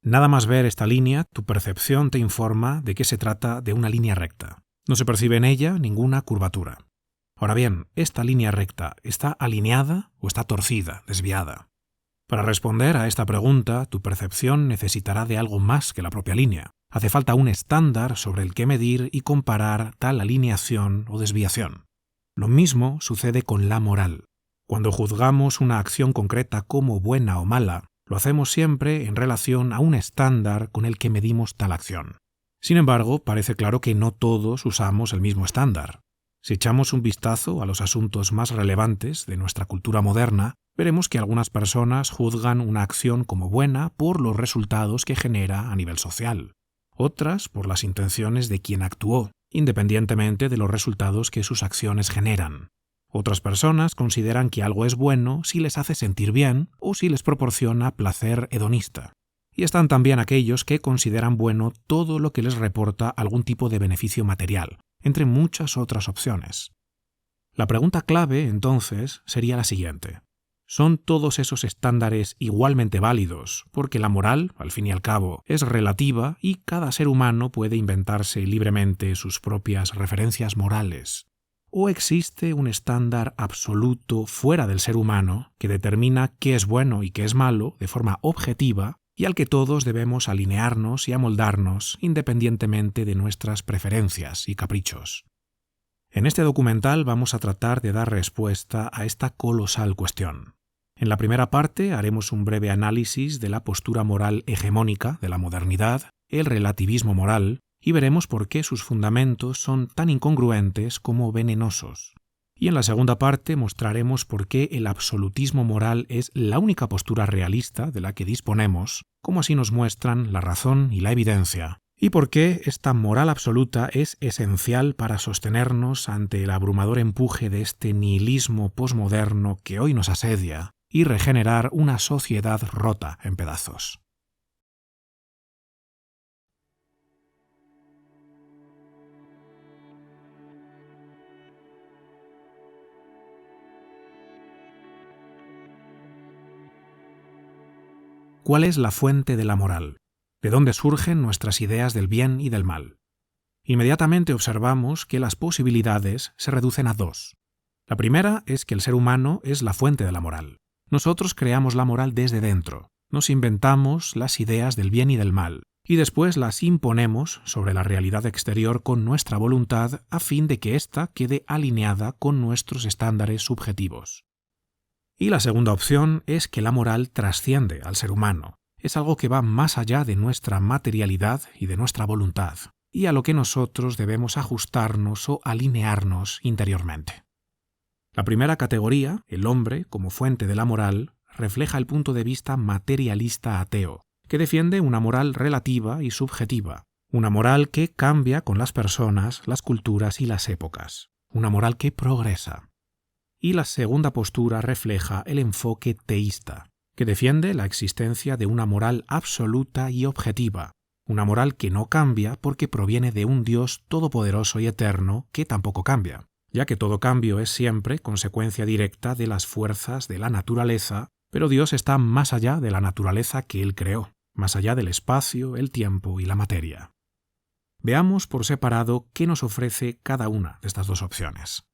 Nada más ver esta línea, tu percepción te informa de que se trata de una línea recta. No se percibe en ella ninguna curvatura. Ahora bien, ¿esta línea recta está alineada o está torcida, desviada? Para responder a esta pregunta, tu percepción necesitará de algo más que la propia línea. Hace falta un estándar sobre el que medir y comparar tal alineación o desviación. Lo mismo sucede con la moral. Cuando juzgamos una acción concreta como buena o mala, lo hacemos siempre en relación a un estándar con el que medimos tal acción. Sin embargo, parece claro que no todos usamos el mismo estándar. Si echamos un vistazo a los asuntos más relevantes de nuestra cultura moderna, veremos que algunas personas juzgan una acción como buena por los resultados que genera a nivel social. Otras por las intenciones de quien actuó, independientemente de los resultados que sus acciones generan. Otras personas consideran que algo es bueno si les hace sentir bien o si les proporciona placer hedonista. Y están también aquellos que consideran bueno todo lo que les reporta algún tipo de beneficio material, entre muchas otras opciones. La pregunta clave, entonces, sería la siguiente. ¿Son todos esos estándares igualmente válidos? Porque la moral, al fin y al cabo, es relativa y cada ser humano puede inventarse libremente sus propias referencias morales. ¿O existe un estándar absoluto fuera del ser humano que determina qué es bueno y qué es malo de forma objetiva y al que todos debemos alinearnos y amoldarnos independientemente de nuestras preferencias y caprichos? En este documental vamos a tratar de dar respuesta a esta colosal cuestión. En la primera parte haremos un breve análisis de la postura moral hegemónica de la modernidad, el relativismo moral, y veremos por qué sus fundamentos son tan incongruentes como venenosos. Y en la segunda parte mostraremos por qué el absolutismo moral es la única postura realista de la que disponemos, como así nos muestran la razón y la evidencia, y por qué esta moral absoluta es esencial para sostenernos ante el abrumador empuje de este nihilismo posmoderno que hoy nos asedia y regenerar una sociedad rota en pedazos. ¿Cuál es la fuente de la moral? ¿De dónde surgen nuestras ideas del bien y del mal? Inmediatamente observamos que las posibilidades se reducen a dos. La primera es que el ser humano es la fuente de la moral. Nosotros creamos la moral desde dentro, nos inventamos las ideas del bien y del mal, y después las imponemos sobre la realidad exterior con nuestra voluntad a fin de que ésta quede alineada con nuestros estándares subjetivos. Y la segunda opción es que la moral trasciende al ser humano. Es algo que va más allá de nuestra materialidad y de nuestra voluntad, y a lo que nosotros debemos ajustarnos o alinearnos interiormente. La primera categoría, el hombre como fuente de la moral, refleja el punto de vista materialista ateo, que defiende una moral relativa y subjetiva, una moral que cambia con las personas, las culturas y las épocas, una moral que progresa. Y la segunda postura refleja el enfoque teísta, que defiende la existencia de una moral absoluta y objetiva, una moral que no cambia porque proviene de un Dios todopoderoso y eterno que tampoco cambia, ya que todo cambio es siempre consecuencia directa de las fuerzas de la naturaleza, pero Dios está más allá de la naturaleza que Él creó, más allá del espacio, el tiempo y la materia. Veamos por separado qué nos ofrece cada una de estas dos opciones.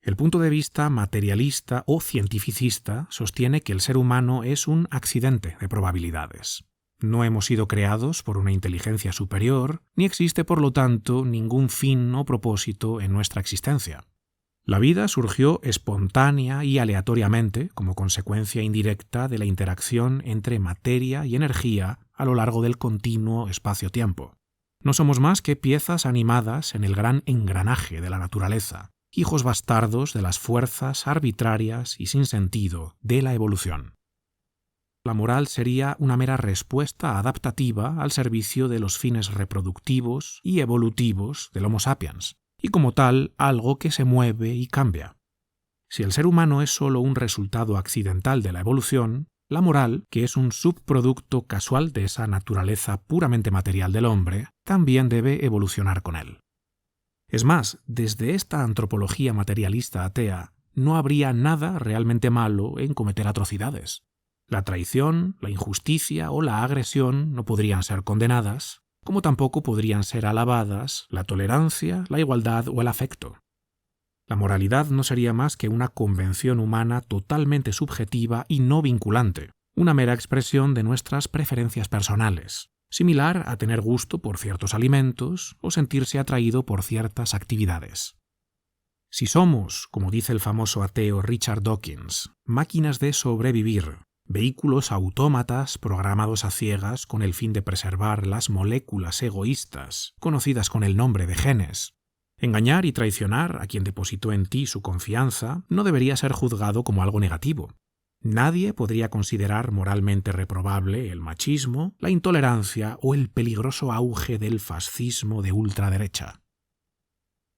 El punto de vista materialista o cientificista sostiene que el ser humano es un accidente de probabilidades. No hemos sido creados por una inteligencia superior, ni existe por lo tanto ningún fin o propósito en nuestra existencia. La vida surgió espontánea y aleatoriamente como consecuencia indirecta de la interacción entre materia y energía a lo largo del continuo espacio-tiempo. No somos más que piezas animadas en el gran engranaje de la naturaleza, hijos bastardos de las fuerzas arbitrarias y sin sentido de la evolución. La moral sería una mera respuesta adaptativa al servicio de los fines reproductivos y evolutivos del Homo sapiens, y como tal algo que se mueve y cambia. Si el ser humano es solo un resultado accidental de la evolución, la moral, que es un subproducto casual de esa naturaleza puramente material del hombre, también debe evolucionar con él. Es más, desde esta antropología materialista atea, no habría nada realmente malo en cometer atrocidades. La traición, la injusticia o la agresión no podrían ser condenadas, como tampoco podrían ser alabadas la tolerancia, la igualdad o el afecto. La moralidad no sería más que una convención humana totalmente subjetiva y no vinculante, una mera expresión de nuestras preferencias personales, similar a tener gusto por ciertos alimentos o sentirse atraído por ciertas actividades. Si somos, como dice el famoso ateo Richard Dawkins, máquinas de sobrevivir, vehículos autómatas programados a ciegas con el fin de preservar las moléculas egoístas, conocidas con el nombre de genes, engañar y traicionar a quien depositó en ti su confianza no debería ser juzgado como algo negativo. Nadie podría considerar moralmente reprobable el machismo, la intolerancia o el peligroso auge del fascismo de ultraderecha.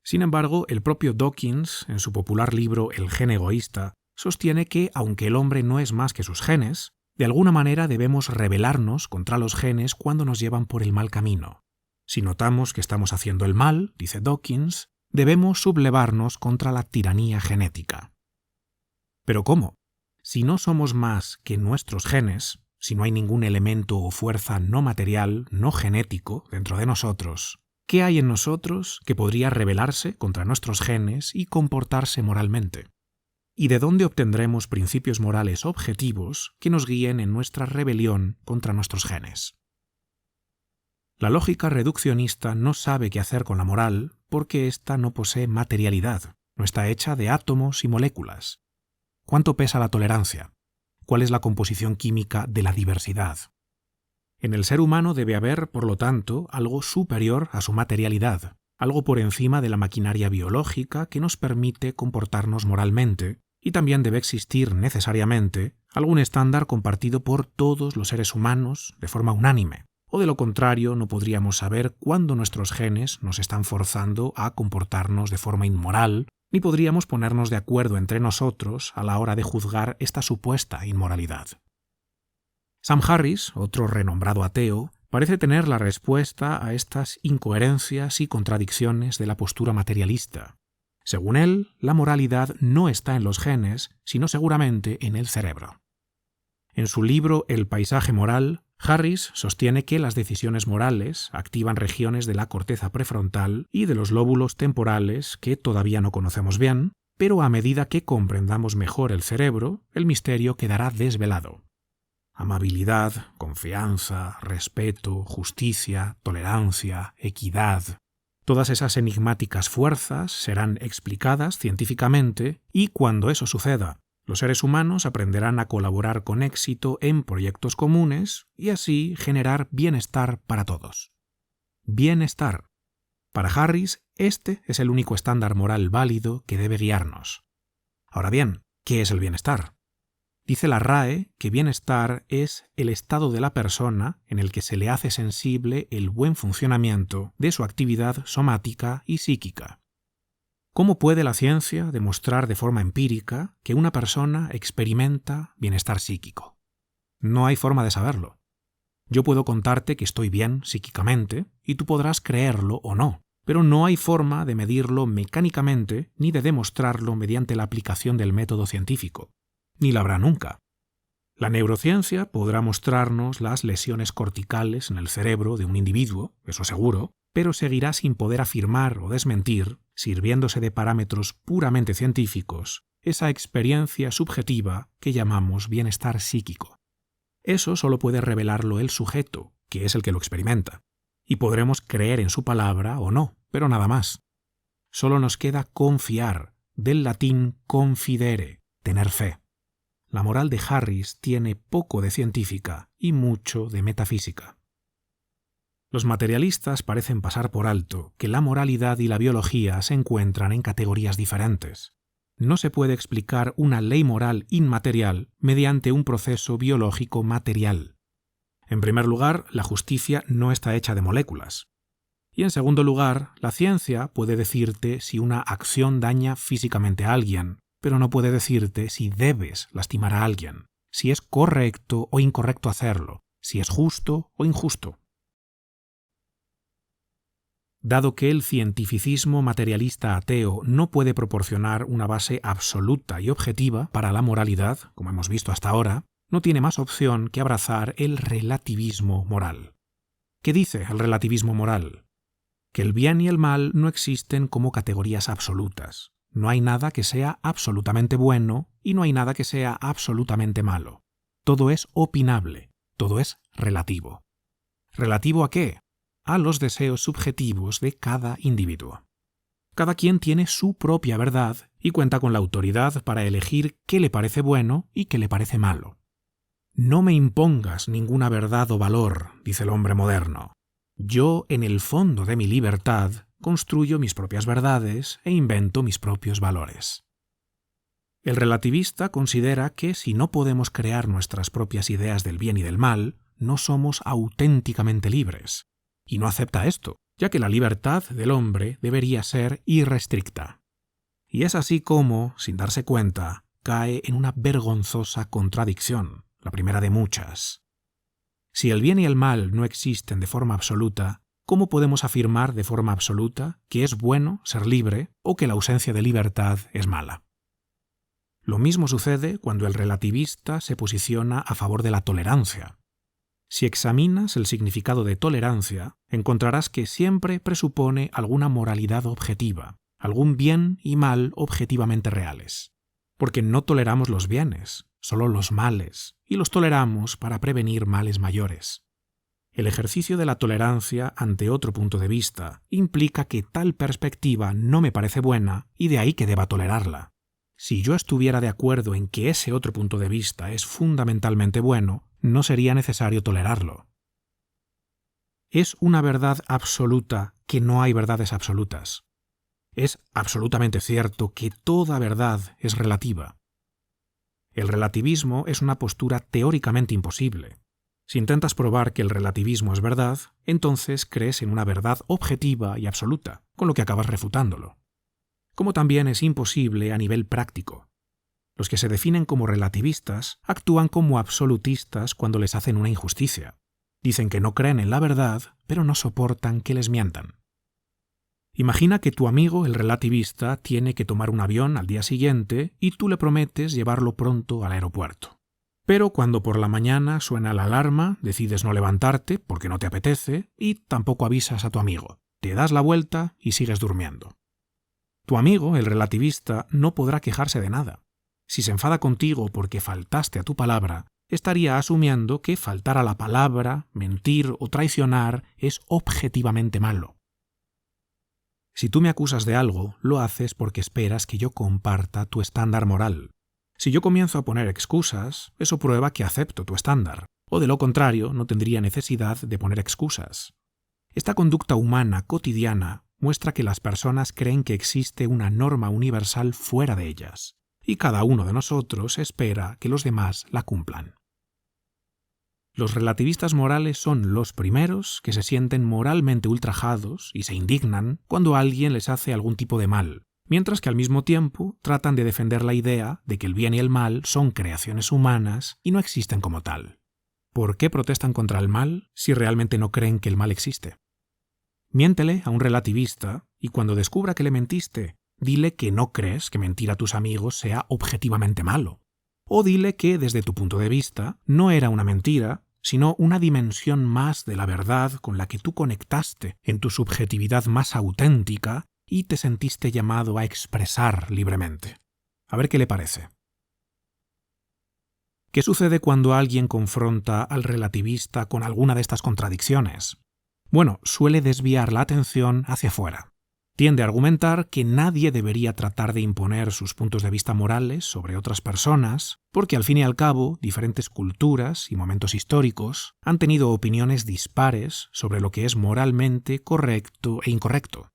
Sin embargo, el propio Dawkins, en su popular libro El gen egoísta, sostiene que, aunque el hombre no es más que sus genes, de alguna manera debemos rebelarnos contra los genes cuando nos llevan por el mal camino. Si notamos que estamos haciendo el mal, dice Dawkins, debemos sublevarnos contra la tiranía genética. ¿Pero cómo? Si no somos más que nuestros genes, si no hay ningún elemento o fuerza no material, no genético dentro de nosotros, ¿qué hay en nosotros que podría rebelarse contra nuestros genes y comportarse moralmente? ¿Y de dónde obtendremos principios morales objetivos que nos guíen en nuestra rebelión contra nuestros genes? La lógica reduccionista no sabe qué hacer con la moral porque ésta no posee materialidad, no está hecha de átomos y moléculas. ¿Cuánto pesa la tolerancia? ¿Cuál es la composición química de la diversidad? En el ser humano debe haber, por lo tanto, algo superior a su materialidad, algo por encima de la maquinaria biológica que nos permite comportarnos moralmente, y también debe existir necesariamente algún estándar compartido por todos los seres humanos de forma unánime, o de lo contrario no podríamos saber cuándo nuestros genes nos están forzando a comportarnos de forma inmoral, ni podríamos ponernos de acuerdo entre nosotros a la hora de juzgar esta supuesta inmoralidad. Sam Harris, otro renombrado ateo, parece tener la respuesta a estas incoherencias y contradicciones de la postura materialista. Según él, la moralidad no está en los genes, sino seguramente en el cerebro. En su libro El paisaje moral, Harris sostiene que las decisiones morales activan regiones de la corteza prefrontal y de los lóbulos temporales que todavía no conocemos bien, pero a medida que comprendamos mejor el cerebro, el misterio quedará desvelado. Amabilidad, confianza, respeto, justicia, tolerancia, equidad. Todas esas enigmáticas fuerzas serán explicadas científicamente y cuando eso suceda, los seres humanos aprenderán a colaborar con éxito en proyectos comunes y así generar bienestar para todos. Bienestar. Para Harris, este es el único estándar moral válido que debe guiarnos. Ahora bien, ¿qué es el bienestar? Dice la RAE que bienestar es el estado de la persona en el que se le hace sensible el buen funcionamiento de su actividad somática y psíquica. ¿Cómo puede la ciencia demostrar de forma empírica que una persona experimenta bienestar psíquico? No hay forma de saberlo. Yo puedo contarte que estoy bien psíquicamente y tú podrás creerlo o no, pero no hay forma de medirlo mecánicamente ni de demostrarlo mediante la aplicación del método científico. Ni la habrá nunca. La neurociencia podrá mostrarnos las lesiones corticales en el cerebro de un individuo, eso seguro, pero seguirá sin poder afirmar o desmentir, sirviéndose de parámetros puramente científicos, esa experiencia subjetiva que llamamos bienestar psíquico. Eso solo puede revelarlo el sujeto, que es el que lo experimenta, y podremos creer en su palabra o no, pero nada más. Solo nos queda confiar, del latín confidere, tener fe. La moral de Harris tiene poco de científica y mucho de metafísica. Los materialistas parecen pasar por alto que la moralidad y la biología se encuentran en categorías diferentes. No se puede explicar una ley moral inmaterial mediante un proceso biológico material. En primer lugar, la justicia no está hecha de moléculas. Y en segundo lugar, la ciencia puede decirte si una acción daña físicamente a alguien, pero no puede decirte si debes lastimar a alguien, si es correcto o incorrecto hacerlo, si es justo o injusto. Dado que el cientificismo materialista ateo no puede proporcionar una base absoluta y objetiva para la moralidad, como hemos visto hasta ahora, no tiene más opción que abrazar el relativismo moral. ¿Qué dice el relativismo moral? Que el bien y el mal no existen como categorías absolutas. No hay nada que sea absolutamente bueno y no hay nada que sea absolutamente malo. Todo es opinable, todo es relativo. ¿Relativo a qué? A los deseos subjetivos de cada individuo. Cada quien tiene su propia verdad y cuenta con la autoridad para elegir qué le parece bueno y qué le parece malo. No me impongas ninguna verdad o valor, dice el hombre moderno. Yo, en el fondo de mi libertad, construyo mis propias verdades e invento mis propios valores. El relativista considera que si no podemos crear nuestras propias ideas del bien y del mal, no somos auténticamente libres. Y no acepta esto, ya que la libertad del hombre debería ser irrestricta. Y es así como, sin darse cuenta, cae en una vergonzosa contradicción, la primera de muchas. Si el bien y el mal no existen de forma absoluta, ¿cómo podemos afirmar de forma absoluta que es bueno ser libre o que la ausencia de libertad es mala? Lo mismo sucede cuando el relativista se posiciona a favor de la tolerancia. Si examinas el significado de tolerancia, encontrarás que siempre presupone alguna moralidad objetiva, algún bien y mal objetivamente reales. Porque no toleramos los bienes, solo los males, y los toleramos para prevenir males mayores. El ejercicio de la tolerancia ante otro punto de vista implica que tal perspectiva no me parece buena y de ahí que deba tolerarla. Si yo estuviera de acuerdo en que ese otro punto de vista es fundamentalmente bueno, no sería necesario tolerarlo. Es una verdad absoluta que no hay verdades absolutas. Es absolutamente cierto que toda verdad es relativa. El relativismo es una postura teóricamente imposible. Si intentas probar que el relativismo es verdad, entonces crees en una verdad objetiva y absoluta, con lo que acabas refutándolo. Como también es imposible a nivel práctico. Los que se definen como relativistas actúan como absolutistas cuando les hacen una injusticia. Dicen que no creen en la verdad, pero no soportan que les mientan. Imagina que tu amigo, el relativista, tiene que tomar un avión al día siguiente y tú le prometes llevarlo pronto al aeropuerto. Pero cuando por la mañana suena la alarma, decides no levantarte porque no te apetece y tampoco avisas a tu amigo. Te das la vuelta y sigues durmiendo. Tu amigo, el relativista, no podrá quejarse de nada. Si se enfada contigo porque faltaste a tu palabra, estaría asumiendo que faltar a la palabra, mentir o traicionar es objetivamente malo. Si tú me acusas de algo, lo haces porque esperas que yo comparta tu estándar moral. Si yo comienzo a poner excusas, eso prueba que acepto tu estándar, o de lo contrario no tendría necesidad de poner excusas. Esta conducta humana cotidiana muestra que las personas creen que existe una norma universal fuera de ellas, y cada uno de nosotros espera que los demás la cumplan. Los relativistas morales son los primeros que se sienten moralmente ultrajados y se indignan cuando alguien les hace algún tipo de mal, mientras que al mismo tiempo tratan de defender la idea de que el bien y el mal son creaciones humanas y no existen como tal. ¿Por qué protestan contra el mal si realmente no creen que el mal existe? Miéntele a un relativista y cuando descubra que le mentiste, dile que no crees que mentir a tus amigos sea objetivamente malo. O dile que, desde tu punto de vista, no era una mentira, sino una dimensión más de la verdad con la que tú conectaste en tu subjetividad más auténtica y te sentiste llamado a expresar libremente. A ver qué le parece. ¿Qué sucede cuando alguien confronta al relativista con alguna de estas contradicciones? Bueno, suele desviar la atención hacia afuera. Tiende a argumentar que nadie debería tratar de imponer sus puntos de vista morales sobre otras personas, porque al fin y al cabo, diferentes culturas y momentos históricos han tenido opiniones dispares sobre lo que es moralmente correcto e incorrecto.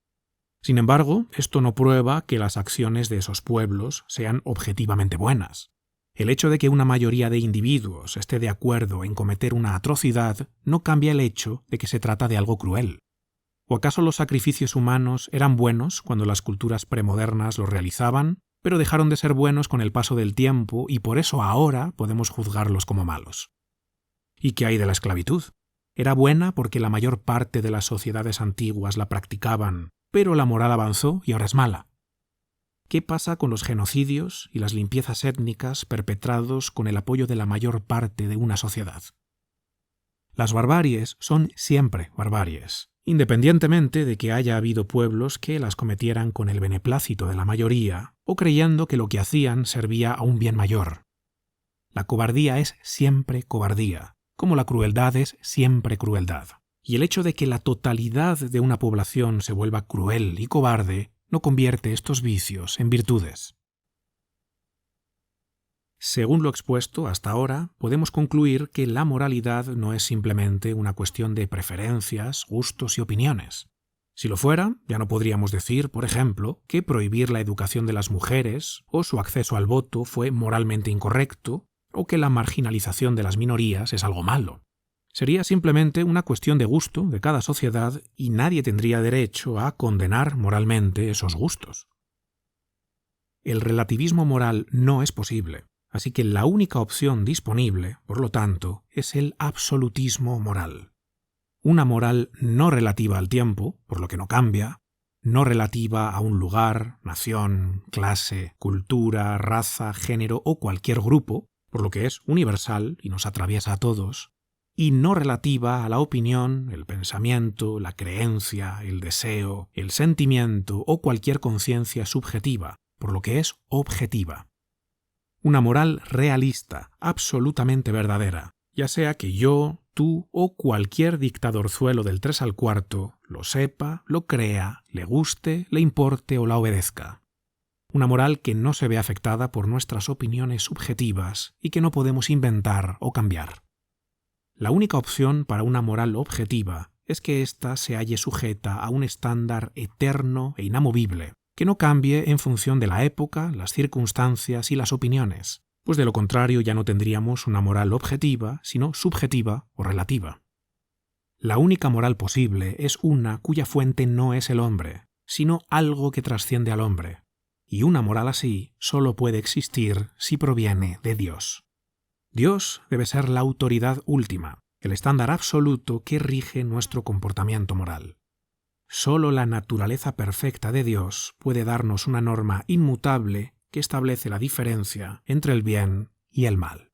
Sin embargo, esto no prueba que las acciones de esos pueblos sean objetivamente buenas. El hecho de que una mayoría de individuos esté de acuerdo en cometer una atrocidad no cambia el hecho de que se trata de algo cruel. ¿O acaso los sacrificios humanos eran buenos cuando las culturas premodernas los realizaban, pero dejaron de ser buenos con el paso del tiempo y por eso ahora podemos juzgarlos como malos? ¿Y qué hay de la esclavitud? Era buena porque la mayor parte de las sociedades antiguas la practicaban, pero la moral avanzó y ahora es mala. ¿qué pasa con los genocidios y las limpiezas étnicas perpetrados con el apoyo de la mayor parte de una sociedad? Las barbaries son siempre barbaries, independientemente de que haya habido pueblos que las cometieran con el beneplácito de la mayoría o creyendo que lo que hacían servía a un bien mayor. La cobardía es siempre cobardía, como la crueldad es siempre crueldad. Y el hecho de que la totalidad de una población se vuelva cruel y cobarde no convierte estos vicios en virtudes. Según lo expuesto hasta ahora, podemos concluir que la moralidad no es simplemente una cuestión de preferencias, gustos y opiniones. Si lo fuera, ya no podríamos decir, por ejemplo, que prohibir la educación de las mujeres o su acceso al voto fue moralmente incorrecto o que la marginalización de las minorías es algo malo. Sería simplemente una cuestión de gusto de cada sociedad y nadie tendría derecho a condenar moralmente esos gustos. El relativismo moral no es posible, así que la única opción disponible, por lo tanto, es el absolutismo moral. Una moral no relativa al tiempo, por lo que no cambia, no relativa a un lugar, nación, clase, cultura, raza, género o cualquier grupo, por lo que es universal y nos atraviesa a todos, y no relativa a la opinión, el pensamiento, la creencia, el deseo, el sentimiento o cualquier conciencia subjetiva, por lo que es objetiva. Una moral realista, absolutamente verdadera, ya sea que yo, tú o cualquier dictadorzuelo del 3 al cuarto lo sepa, lo crea, le guste, le importe o la obedezca. Una moral que no se ve afectada por nuestras opiniones subjetivas y que no podemos inventar o cambiar. La única opción para una moral objetiva es que ésta se halle sujeta a un estándar eterno e inamovible, que no cambie en función de la época, las circunstancias y las opiniones, pues de lo contrario ya no tendríamos una moral objetiva, sino subjetiva o relativa. La única moral posible es una cuya fuente no es el hombre, sino algo que trasciende al hombre, y una moral así solo puede existir si proviene de Dios. Dios debe ser la autoridad última, el estándar absoluto que rige nuestro comportamiento moral. Solo la naturaleza perfecta de Dios puede darnos una norma inmutable que establece la diferencia entre el bien y el mal.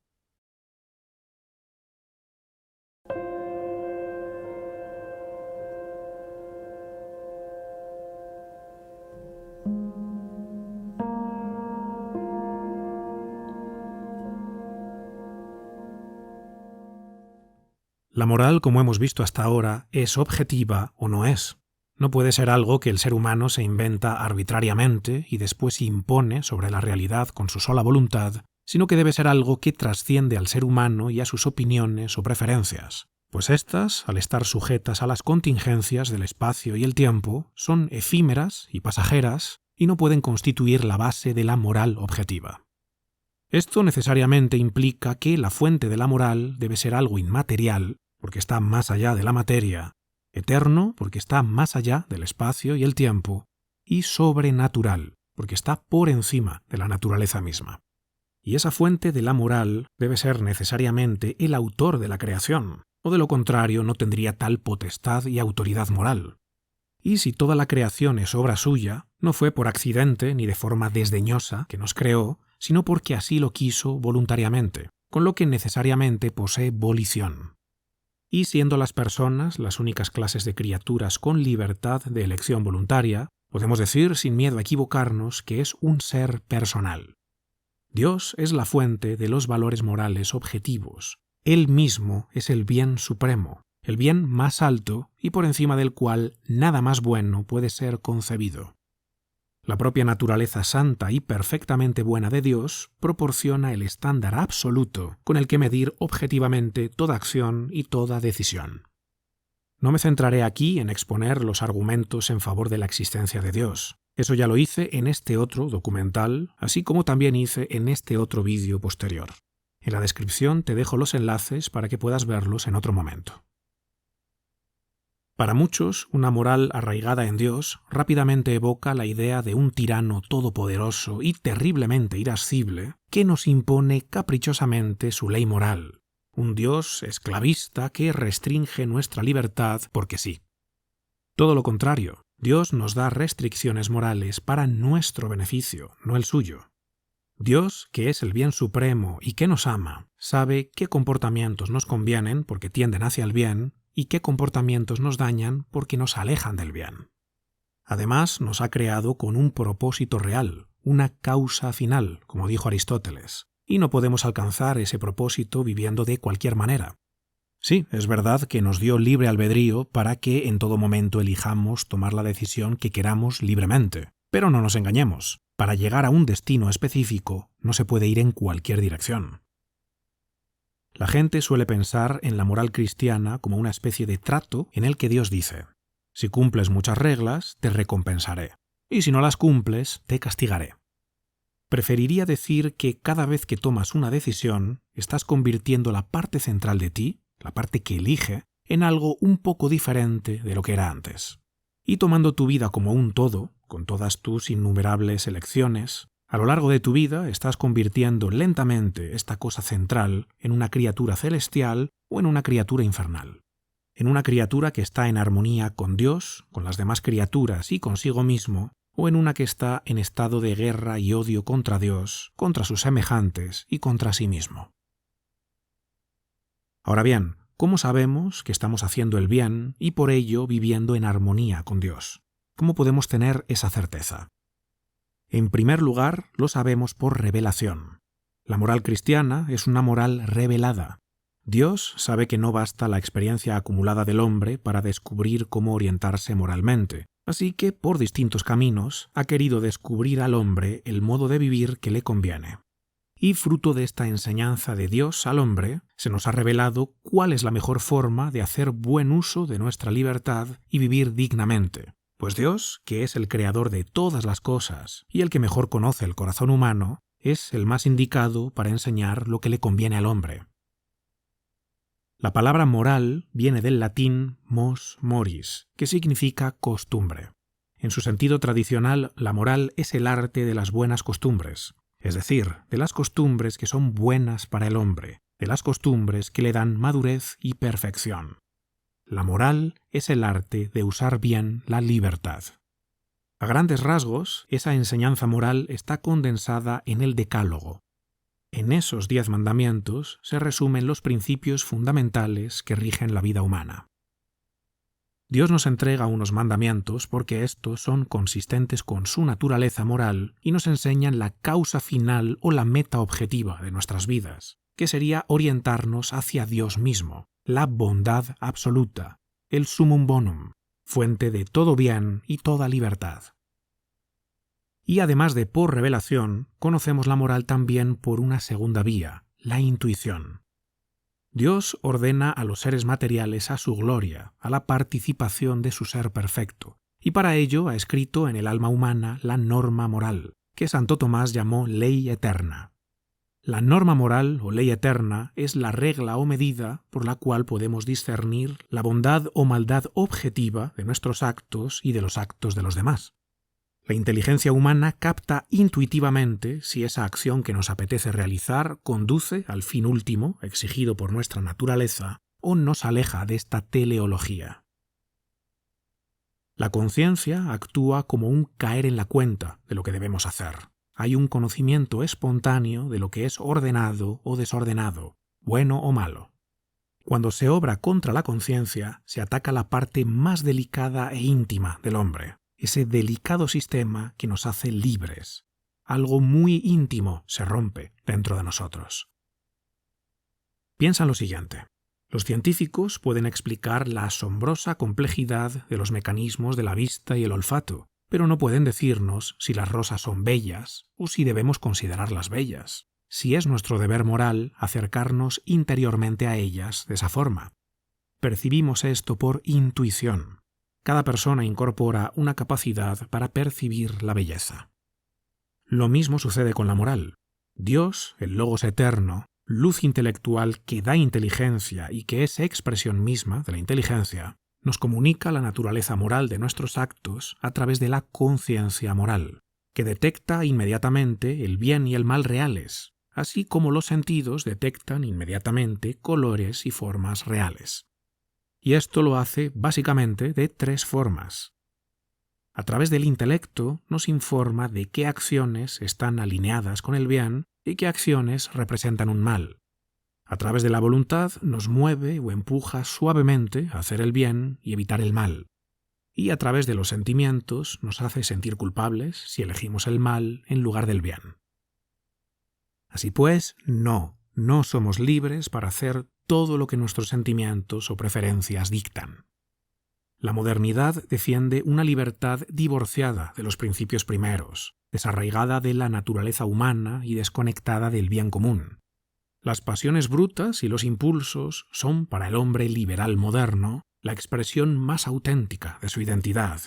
La moral, como hemos visto hasta ahora, es objetiva o no es. No puede ser algo que el ser humano se inventa arbitrariamente y después impone sobre la realidad con su sola voluntad, sino que debe ser algo que trasciende al ser humano y a sus opiniones o preferencias, pues éstas, al estar sujetas a las contingencias del espacio y el tiempo, son efímeras y pasajeras y no pueden constituir la base de la moral objetiva. Esto necesariamente implica que la fuente de la moral debe ser algo inmaterial, porque está más allá de la materia, eterno, porque está más allá del espacio y el tiempo, y sobrenatural, porque está por encima de la naturaleza misma. Y esa fuente de la moral debe ser necesariamente el autor de la creación, o de lo contrario no tendría tal potestad y autoridad moral. Y si toda la creación es obra suya, no fue por accidente ni de forma desdeñosa que nos creó, sino porque así lo quiso voluntariamente, con lo que necesariamente posee volición. Y siendo las personas las únicas clases de criaturas con libertad de elección voluntaria, podemos decir sin miedo a equivocarnos que es un ser personal. Dios es la fuente de los valores morales objetivos. Él mismo es el bien supremo, el bien más alto y por encima del cual nada más bueno puede ser concebido. La propia naturaleza santa y perfectamente buena de Dios proporciona el estándar absoluto con el que medir objetivamente toda acción y toda decisión. No me centraré aquí en exponer los argumentos en favor de la existencia de Dios. Eso ya lo hice en este otro documental, así como también hice en este otro vídeo posterior. En la descripción te dejo los enlaces para que puedas verlos en otro momento. Para muchos, una moral arraigada en Dios rápidamente evoca la idea de un tirano todopoderoso y terriblemente irascible que nos impone caprichosamente su ley moral, un Dios esclavista que restringe nuestra libertad porque sí. Todo lo contrario, Dios nos da restricciones morales para nuestro beneficio, no el suyo. Dios, que es el bien supremo y que nos ama, sabe qué comportamientos nos convienen porque tienden hacia el bien y qué comportamientos nos dañan porque nos alejan del bien. Además, nos ha creado con un propósito real, una causa final, como dijo Aristóteles, y no podemos alcanzar ese propósito viviendo de cualquier manera. Sí, es verdad que nos dio libre albedrío para que en todo momento elijamos tomar la decisión que queramos libremente, pero no nos engañemos. Para llegar a un destino específico no se puede ir en cualquier dirección. La gente suele pensar en la moral cristiana como una especie de trato en el que Dios dice: si cumples muchas reglas, te recompensaré, y si no las cumples, te castigaré. Preferiría decir que cada vez que tomas una decisión, estás convirtiendo la parte central de ti, la parte que elige, en algo un poco diferente de lo que era antes. Y tomando tu vida como un todo, con todas tus innumerables elecciones, a lo largo de tu vida estás convirtiendo lentamente esta cosa central en una criatura celestial o en una criatura infernal. En una criatura que está en armonía con Dios, con las demás criaturas y consigo mismo, o en una que está en estado de guerra y odio contra Dios, contra sus semejantes y contra sí mismo. Ahora bien, ¿cómo sabemos que estamos haciendo el bien y por ello viviendo en armonía con Dios? ¿Cómo podemos tener esa certeza? En primer lugar, lo sabemos por revelación. La moral cristiana es una moral revelada. Dios sabe que no basta la experiencia acumulada del hombre para descubrir cómo orientarse moralmente, así que, por distintos caminos, ha querido descubrir al hombre el modo de vivir que le conviene. Y fruto de esta enseñanza de Dios al hombre, se nos ha revelado cuál es la mejor forma de hacer buen uso de nuestra libertad y vivir dignamente. Pues Dios, que es el creador de todas las cosas y el que mejor conoce el corazón humano, es el más indicado para enseñar lo que le conviene al hombre. La palabra moral viene del latín mos moris, que significa costumbre. En su sentido tradicional, la moral es el arte de las buenas costumbres, es decir, de las costumbres que son buenas para el hombre, de las costumbres que le dan madurez y perfección. La moral es el arte de usar bien la libertad. A grandes rasgos, esa enseñanza moral está condensada en el Decálogo. En esos 10 mandamientos se resumen los principios fundamentales que rigen la vida humana. Dios nos entrega unos mandamientos porque estos son consistentes con su naturaleza moral y nos enseñan la causa final o la meta objetiva de nuestras vidas, que sería orientarnos hacia Dios mismo, la bondad absoluta, el sumum bonum, fuente de todo bien y toda libertad. Y además de por revelación, conocemos la moral también por una segunda vía, la intuición. Dios ordena a los seres materiales a su gloria, a la participación de su ser perfecto, y para ello ha escrito en el alma humana la norma moral, que Santo Tomás llamó ley eterna. La norma moral o ley eterna es la regla o medida por la cual podemos discernir la bondad o maldad objetiva de nuestros actos y de los actos de los demás. La inteligencia humana capta intuitivamente si esa acción que nos apetece realizar conduce al fin último, exigido por nuestra naturaleza, o nos aleja de esta teleología. La conciencia actúa como un caer en la cuenta de lo que debemos hacer. Hay un conocimiento espontáneo de lo que es ordenado o desordenado, bueno o malo. Cuando se obra contra la conciencia, se ataca la parte más delicada e íntima del hombre. Ese delicado sistema que nos hace libres. Algo muy íntimo se rompe dentro de nosotros. Piensa en lo siguiente. Los científicos pueden explicar la asombrosa complejidad de los mecanismos de la vista y el olfato, pero no pueden decirnos si las rosas son bellas o si debemos considerarlas bellas, si es nuestro deber moral acercarnos interiormente a ellas de esa forma. Percibimos esto por intuición. Cada persona incorpora una capacidad para percibir la belleza. Lo mismo sucede con la moral. Dios, el Logos eterno, luz intelectual que da inteligencia y que es expresión misma de la inteligencia, nos comunica la naturaleza moral de nuestros actos a través de la conciencia moral, que detecta inmediatamente el bien y el mal reales, así como los sentidos detectan inmediatamente colores y formas reales. Y esto lo hace básicamente de 3 formas. A través del intelecto nos informa de qué acciones están alineadas con el bien y qué acciones representan un mal. A través de la voluntad nos mueve o empuja suavemente a hacer el bien y evitar el mal. Y a través de los sentimientos nos hace sentir culpables si elegimos el mal en lugar del bien. Así pues, no somos libres para hacer todo lo que nuestros sentimientos o preferencias dictan. La modernidad defiende una libertad divorciada de los principios primeros, desarraigada de la naturaleza humana y desconectada del bien común. Las pasiones brutas y los impulsos son para el hombre liberal moderno la expresión más auténtica de su identidad,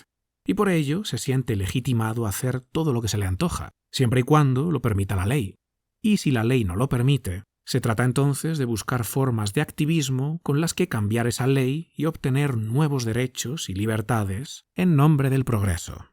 y por ello se siente legitimado a hacer todo lo que se le antoja, siempre y cuando lo permita la ley. Y si la ley no lo permite, se trata entonces de buscar formas de activismo con las que cambiar esa ley y obtener nuevos derechos y libertades en nombre del progreso.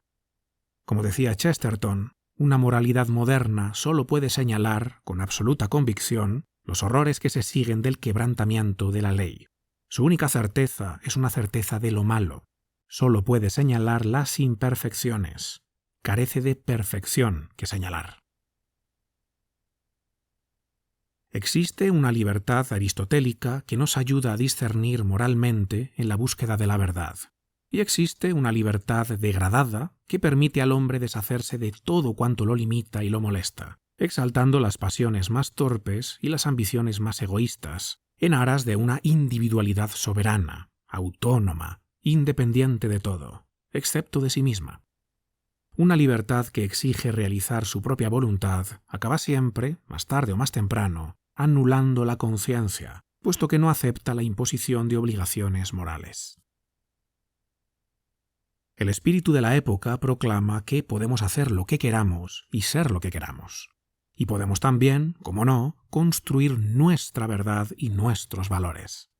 Como decía Chesterton, una moralidad moderna solo puede señalar, con absoluta convicción, los horrores que se siguen del quebrantamiento de la ley. Su única certeza es una certeza de lo malo. Solo puede señalar las imperfecciones. Carece de perfección que señalar. Existe una libertad aristotélica que nos ayuda a discernir moralmente en la búsqueda de la verdad. Y existe una libertad degradada que permite al hombre deshacerse de todo cuanto lo limita y lo molesta, exaltando las pasiones más torpes y las ambiciones más egoístas, en aras de una individualidad soberana, autónoma, independiente de todo, excepto de sí misma. Una libertad que exige realizar su propia voluntad acaba siempre, más tarde o más temprano, anulando la conciencia, puesto que no acepta la imposición de obligaciones morales. El espíritu de la época proclama que podemos hacer lo que queramos y ser lo que queramos. Y podemos también, como no, construir nuestra verdad y nuestros valores.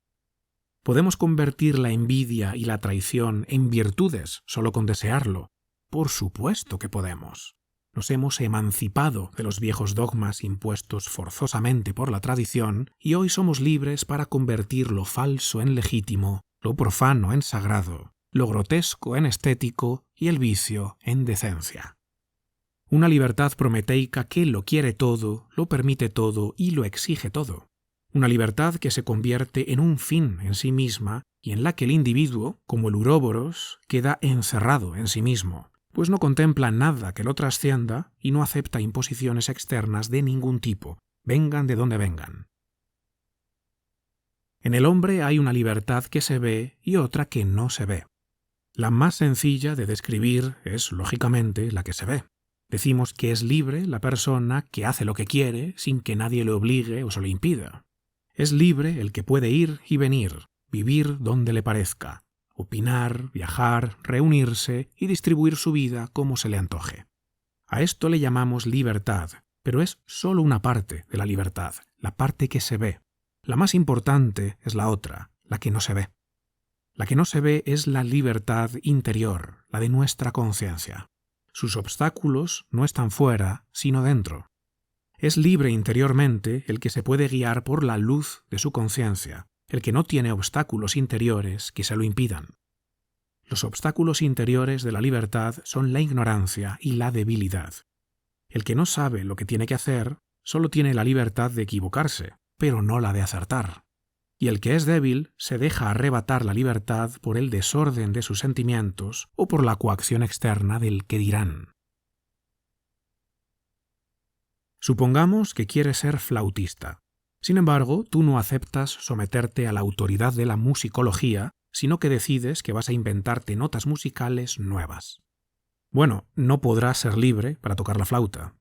¿Podemos convertir la envidia y la traición en virtudes solo con desearlo? Por supuesto que podemos. Nos hemos emancipado de los viejos dogmas impuestos forzosamente por la tradición y hoy somos libres para convertir lo falso en legítimo, lo profano en sagrado, lo grotesco en estético y el vicio en decencia. Una libertad prometeica que lo quiere todo, lo permite todo y lo exige todo. Una libertad que se convierte en un fin en sí misma y en la que el individuo, como el uróboros, queda encerrado en sí mismo, pues no contempla nada que lo trascienda y no acepta imposiciones externas de ningún tipo, vengan de donde vengan. En el hombre hay una libertad que se ve y otra que no se ve. La más sencilla de describir es, lógicamente, la que se ve. Decimos que es libre la persona que hace lo que quiere sin que nadie le obligue o se lo impida. Es libre el que puede ir y venir, vivir donde le parezca, opinar, viajar, reunirse y distribuir su vida como se le antoje. A esto le llamamos libertad, pero es solo una parte de la libertad, la parte que se ve. La más importante es la otra, la que no se ve. La que no se ve es la libertad interior, la de nuestra conciencia. Sus obstáculos no están fuera, sino dentro. Es libre interiormente el que se puede guiar por la luz de su conciencia, el que no tiene obstáculos interiores que se lo impidan. Los obstáculos interiores de la libertad son la ignorancia y la debilidad. El que no sabe lo que tiene que hacer solo tiene la libertad de equivocarse, pero no la de acertar. Y el que es débil se deja arrebatar la libertad por el desorden de sus sentimientos o por la coacción externa del qué dirán. Supongamos que quieres ser flautista. Sin embargo, tú no aceptas someterte a la autoridad de la musicología, sino que decides que vas a inventarte notas musicales nuevas. Bueno, no podrás ser libre para tocar la flauta.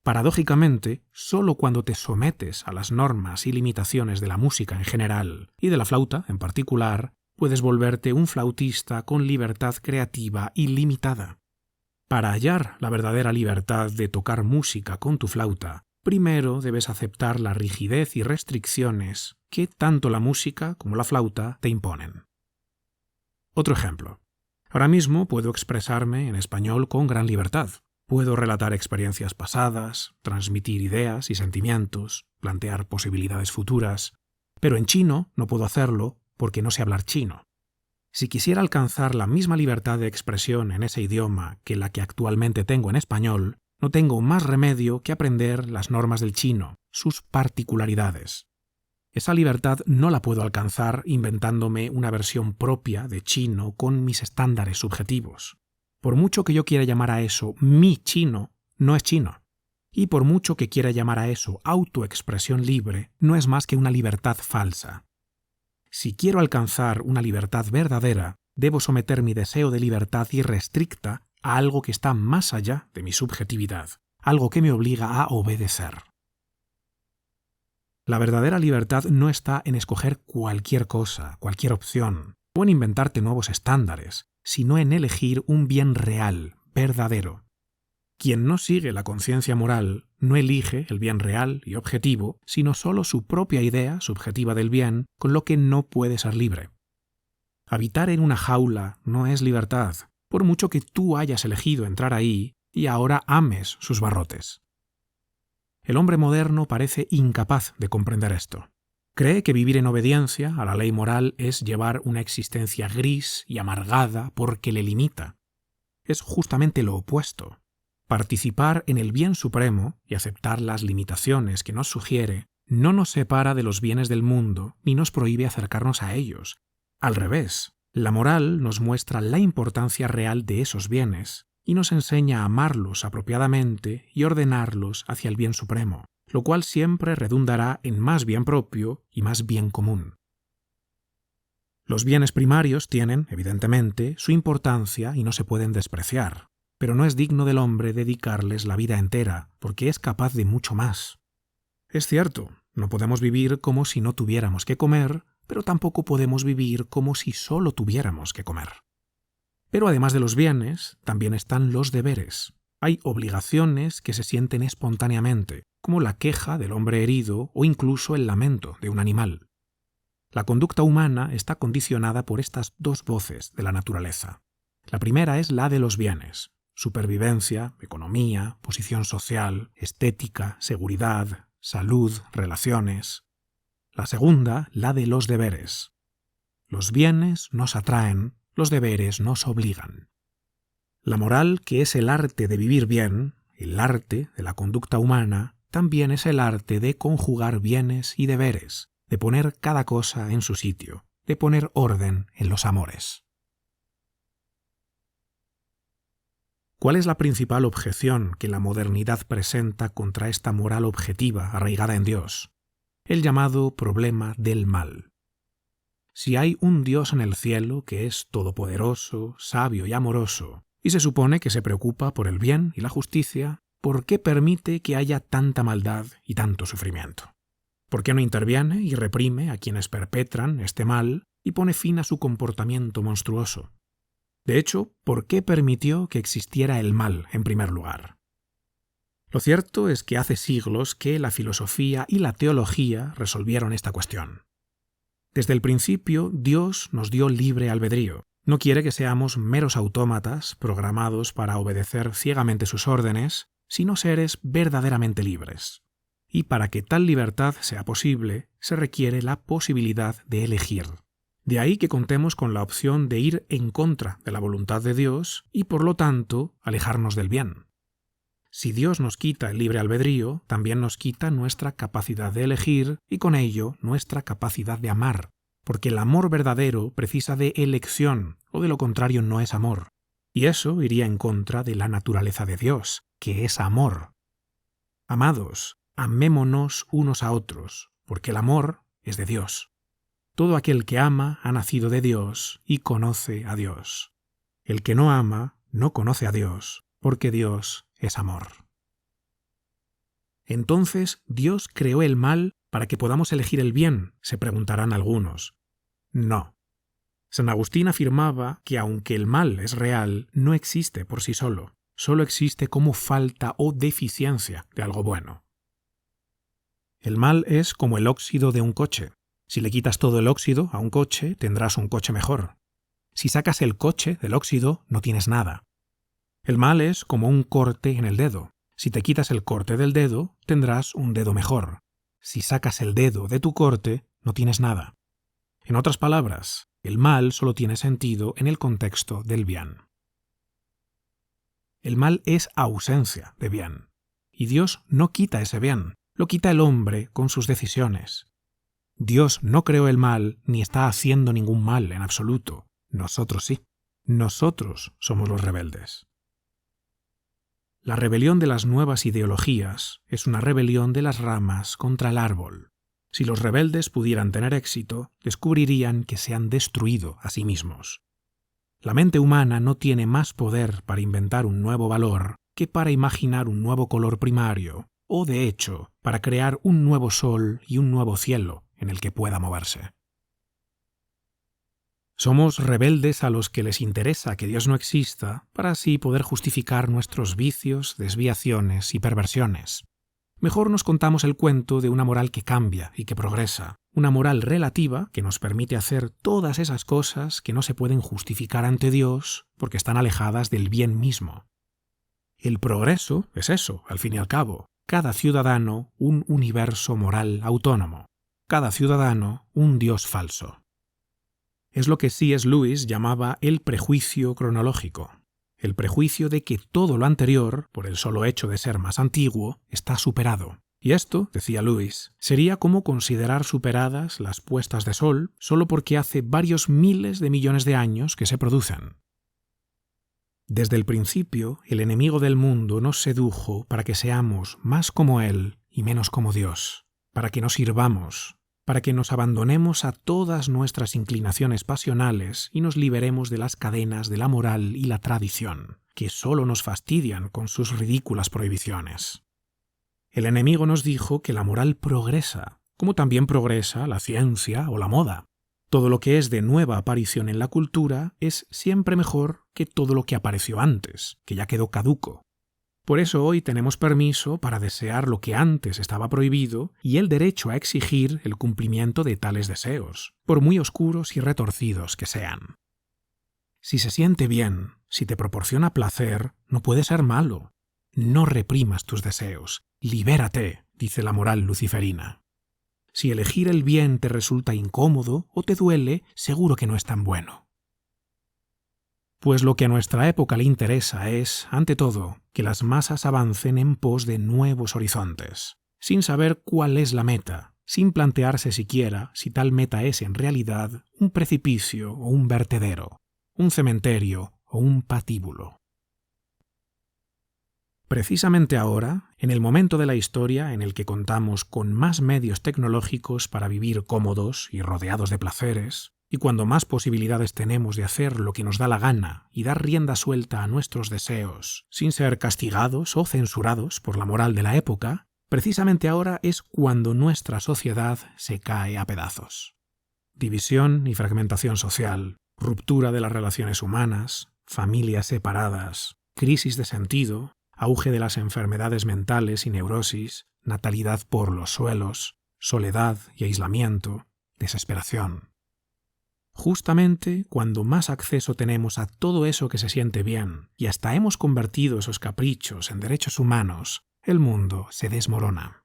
Paradójicamente, solo cuando te sometes a las normas y limitaciones de la música en general y de la flauta en particular, puedes volverte un flautista con libertad creativa ilimitada. Para hallar la verdadera libertad de tocar música con tu flauta, primero debes aceptar la rigidez y restricciones que tanto la música como la flauta te imponen. Otro ejemplo. Ahora mismo puedo expresarme en español con gran libertad. Puedo relatar experiencias pasadas, transmitir ideas y sentimientos, plantear posibilidades futuras, pero en chino no puedo hacerlo porque no sé hablar chino. Si quisiera alcanzar la misma libertad de expresión en ese idioma que la que actualmente tengo en español, no tengo más remedio que aprender las normas del chino, sus particularidades. Esa libertad no la puedo alcanzar inventándome una versión propia de chino con mis estándares subjetivos. Por mucho que yo quiera llamar a eso mi chino, no es chino. Y por mucho que quiera llamar a eso autoexpresión libre, no es más que una libertad falsa. Si quiero alcanzar una libertad verdadera, debo someter mi deseo de libertad irrestricta a algo que está más allá de mi subjetividad, algo que me obliga a obedecer. La verdadera libertad no está en escoger cualquier cosa, cualquier opción, o en inventarte nuevos estándares, sino en elegir un bien real, verdadero. Quien no sigue la conciencia moral no elige el bien real y objetivo, sino solo su propia idea subjetiva del bien, con lo que no puede ser libre. Habitar en una jaula no es libertad, por mucho que tú hayas elegido entrar ahí y ahora ames sus barrotes. El hombre moderno parece incapaz de comprender esto. Cree que vivir en obediencia a la ley moral es llevar una existencia gris y amargada porque le limita. Es justamente lo opuesto. Participar en el bien supremo y aceptar las limitaciones que nos sugiere no nos separa de los bienes del mundo ni nos prohíbe acercarnos a ellos. Al revés, la moral nos muestra la importancia real de esos bienes y nos enseña a amarlos apropiadamente y ordenarlos hacia el bien supremo, lo cual siempre redundará en más bien propio y más bien común. Los bienes primarios tienen, evidentemente, su importancia y no se pueden despreciar, pero no es digno del hombre dedicarles la vida entera, porque es capaz de mucho más. Es cierto, no podemos vivir como si no tuviéramos que comer, pero tampoco podemos vivir como si solo tuviéramos que comer. Pero además de los bienes, también están los deberes. Hay obligaciones que se sienten espontáneamente, como la queja del hombre herido o incluso el lamento de un animal. La conducta humana está condicionada por estas dos voces de la naturaleza. La primera es la de los bienes: supervivencia, economía, posición social, estética, seguridad, salud, relaciones. La segunda, la de los deberes. Los bienes nos atraen, los deberes nos obligan. La moral, que es el arte de vivir bien, el arte de la conducta humana, también es el arte de conjugar bienes y deberes, de poner cada cosa en su sitio, de poner orden en los amores. ¿Cuál es la principal objeción que la modernidad presenta contra esta moral objetiva arraigada en Dios? El llamado problema del mal. Si hay un Dios en el cielo que es todopoderoso, sabio y amoroso, y se supone que se preocupa por el bien y la justicia, ¿por qué permite que haya tanta maldad y tanto sufrimiento? ¿Por qué no interviene y reprime a quienes perpetran este mal y pone fin a su comportamiento monstruoso? De hecho, ¿por qué permitió que existiera el mal en primer lugar? Lo cierto es que hace siglos que la filosofía y la teología resolvieron esta cuestión. Desde el principio, Dios nos dio libre albedrío. No quiere que seamos meros autómatas programados para obedecer ciegamente sus órdenes, sino seres verdaderamente libres. Y para que tal libertad sea posible, se requiere la posibilidad de elegir. De ahí que contemos con la opción de ir en contra de la voluntad de Dios y, por lo tanto, alejarnos del bien. Si Dios nos quita el libre albedrío, también nos quita nuestra capacidad de elegir y con ello nuestra capacidad de amar, porque el amor verdadero precisa de elección, o de lo contrario no es amor. Y eso iría en contra de la naturaleza de Dios, que es amor. Amados, amémonos unos a otros, porque el amor es de Dios. Todo aquel que ama ha nacido de Dios y conoce a Dios. El que no ama no conoce a Dios, porque Dios es amor. Entonces, ¿Dios creó el mal para que podamos elegir el bien?, se preguntarán algunos. No. San Agustín afirmaba que aunque el mal es real, no existe por sí solo, solo existe como falta o deficiencia de algo bueno. El mal es como el óxido de un coche. Si le quitas todo el óxido a un coche, tendrás un coche mejor. Si sacas el coche del óxido, no tienes nada. El mal es como un corte en el dedo. Si te quitas el corte del dedo, tendrás un dedo mejor. Si sacas el dedo de tu corte, no tienes nada. En otras palabras, El mal solo tiene sentido en el contexto del bien. El mal es ausencia de bien. Y Dios no quita ese bien, lo quita el hombre con sus decisiones. Dios no creó el mal ni está haciendo ningún mal en absoluto. Nosotros sí. Nosotros somos los rebeldes. La rebelión de las nuevas ideologías es una rebelión de las ramas contra el árbol. Si los rebeldes pudieran tener éxito, descubrirían que se han destruido a sí mismos. La mente humana no tiene más poder para inventar un nuevo valor que para imaginar un nuevo color primario, o de hecho, para crear un nuevo sol y un nuevo cielo en el que pueda moverse. Somos rebeldes a los que les interesa que Dios no exista para así poder justificar nuestros vicios, desviaciones y perversiones. Mejor nos contamos el cuento de una moral que cambia y que progresa, una moral relativa que nos permite hacer todas esas cosas que no se pueden justificar ante Dios porque están alejadas del bien mismo. El progreso es eso, al fin y al cabo. Cada ciudadano un universo moral autónomo. Cada ciudadano un Dios falso. Es lo que C.S. Lewis llamaba el prejuicio cronológico. El prejuicio de que todo lo anterior, por el solo hecho de ser más antiguo, está superado. Y esto, decía Lewis, sería como considerar superadas las puestas de sol solo porque hace varios miles de millones de años que se producen. Desde el principio, el enemigo del mundo nos sedujo para que seamos más como él y menos como Dios, para que nos sirvamos, para que nos abandonemos a todas nuestras inclinaciones pasionales y nos liberemos de las cadenas de la moral y la tradición, que solo nos fastidian con sus ridículas prohibiciones. El enemigo nos dijo que la moral progresa, como también progresa la ciencia o la moda. Todo lo que es de nueva aparición en la cultura es siempre mejor que todo lo que apareció antes, que ya quedó caduco. Por eso hoy tenemos permiso para desear lo que antes estaba prohibido y el derecho a exigir el cumplimiento de tales deseos, por muy oscuros y retorcidos que sean. Si se siente bien, si te proporciona placer, no puede ser malo. No reprimas tus deseos, libérate, dice la moral luciferina. Si elegir el bien te resulta incómodo o te duele, seguro que no es tan bueno. Pues lo que a nuestra época le interesa es, ante todo, que las masas avancen en pos de nuevos horizontes, sin saber cuál es la meta, sin plantearse siquiera si tal meta es en realidad un precipicio o un vertedero, un cementerio o un patíbulo. Precisamente ahora, en el momento de la historia en el que contamos con más medios tecnológicos para vivir cómodos y rodeados de placeres, y cuando más posibilidades tenemos de hacer lo que nos da la gana y dar rienda suelta a nuestros deseos, sin ser castigados o censurados por la moral de la época, precisamente ahora es cuando nuestra sociedad se cae a pedazos. División y fragmentación social, ruptura de las relaciones humanas, familias separadas, crisis de sentido, auge de las enfermedades mentales y neurosis, natalidad por los suelos, soledad y aislamiento, desesperación. Justamente cuando más acceso tenemos a todo eso que se siente bien y hasta hemos convertido esos caprichos en derechos humanos, el mundo se desmorona.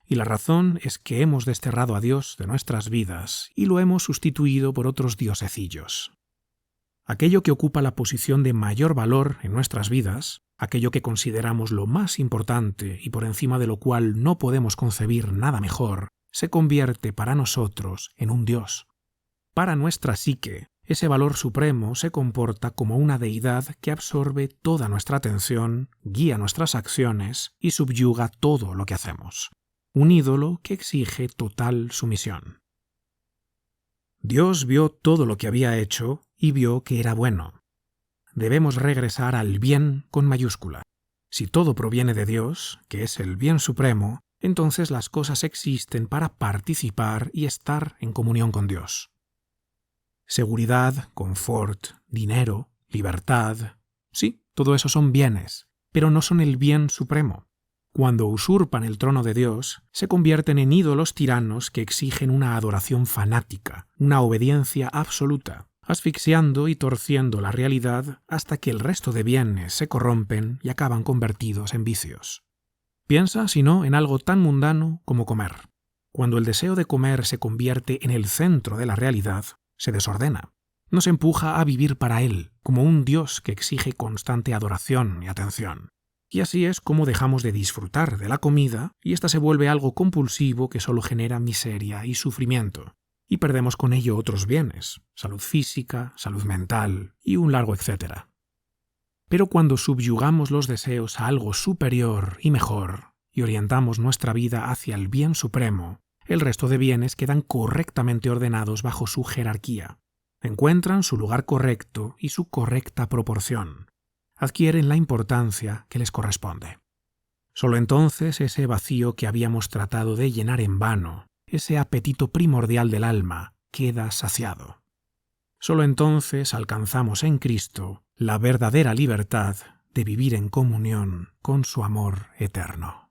Y la razón es que hemos desterrado a Dios de nuestras vidas y lo hemos sustituido por otros diosecillos. Aquello que ocupa la posición de mayor valor en nuestras vidas, aquello que consideramos lo más importante y por encima de lo cual no podemos concebir nada mejor, se convierte para nosotros en un dios. Para nuestra psique, ese valor supremo se comporta como una deidad que absorbe toda nuestra atención, guía nuestras acciones y subyuga todo lo que hacemos. Un ídolo que exige total sumisión. Dios vio todo lo que había hecho y vio que era bueno. Debemos regresar al bien con mayúscula. Si todo proviene de Dios, que es el bien supremo, entonces las cosas existen para participar y estar en comunión con Dios. Seguridad, confort, dinero, libertad. Sí, todo eso son bienes, pero no son el bien supremo. Cuando usurpan el trono de Dios, se convierten en ídolos tiranos que exigen una adoración fanática, una obediencia absoluta, asfixiando y torciendo la realidad hasta que el resto de bienes se corrompen y acaban convertidos en vicios. Piensa, si no, en algo tan mundano como comer. Cuando el deseo de comer se convierte en el centro de la realidad, se desordena. Nos empuja a vivir para Él, como un Dios que exige constante adoración y atención. Y así es como dejamos de disfrutar de la comida y ésta se vuelve algo compulsivo que solo genera miseria y sufrimiento. Y perdemos con ello otros bienes, salud física, salud mental y un largo etcétera. Pero cuando subyugamos los deseos a algo superior y mejor y orientamos nuestra vida hacia el bien supremo, el resto de bienes quedan correctamente ordenados bajo su jerarquía. Encuentran su lugar correcto y su correcta proporción. Adquieren la importancia que les corresponde. Solo entonces ese vacío que habíamos tratado de llenar en vano, ese apetito primordial del alma, queda saciado. Solo entonces alcanzamos en Cristo la verdadera libertad de vivir en comunión con su amor eterno.